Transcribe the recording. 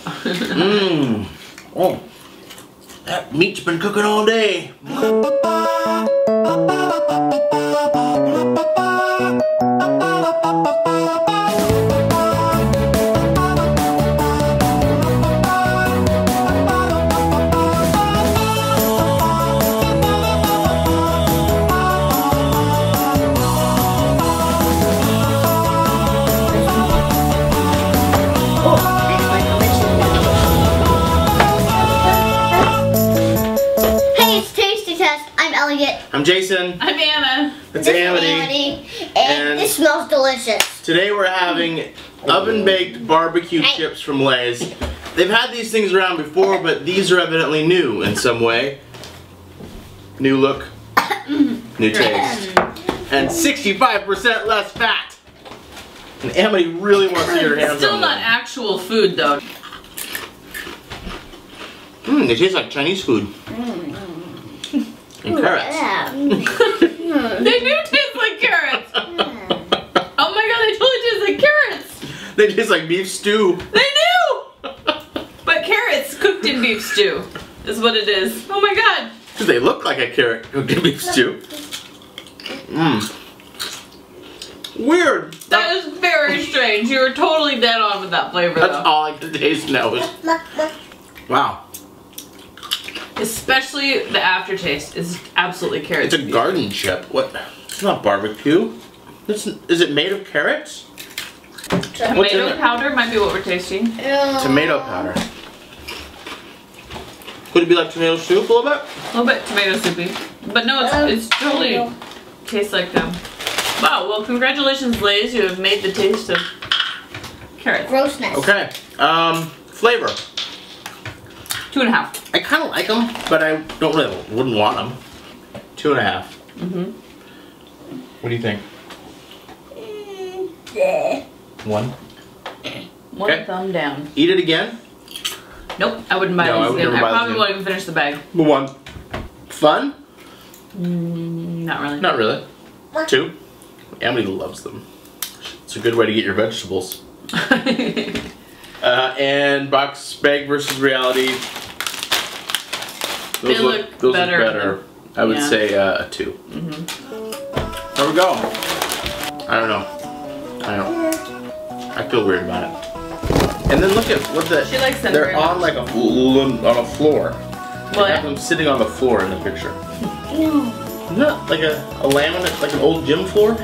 Mmm. Oh, that meat's been cooking all day. I'm Jason. I'm Anna. It's Amity. And this smells delicious. Today we're having oven-baked barbecue chips from Lay's. They've had these things around before, but these are evidently new in some way. New look, new taste, and 65% less fat. And Amity really wants to get her hands on them. Still not actual food though. They taste like Chinese food. And carrots. They do taste like carrots. Oh my god, they totally taste like carrots. They taste like beef stew. They do. But carrots cooked in beef stew is what it is. Oh my god. They look like a carrot cooked in beef stew. Weird. That is very strange. You were totally dead on with that flavor though. That's all I can taste now. Wow. Especially the aftertaste is absolutely carrots. It's a garden chip. What? It's not barbecue. Is it made of carrots? Tomato powder might be what we're tasting. Tomato powder. Could it be like tomato soup a little bit? A little bit tomato soupy. But no, it's totally tastes like them. Wow, well congratulations Lay's, you have made the taste of carrots. Grossness. Okay. Flavor. 2.5. I kind of like them, but I wouldn't want them. 2.5. What do you think? 1. One thumb down. Eat it again? Nope, I wouldn't buy this again. I probably won't even finish the bag. 1. Fun? Not really. Not really. 2. Amity loves them. It's a good way to get your vegetables. And box bag versus reality. Those look better. I would say a 2. There we go. I don't know. I feel weird about it. And then look at what She likes them they're very on much. like on a floor. What? They have them sitting on the floor in the picture. Isn't that like a laminate, like an old gym floor?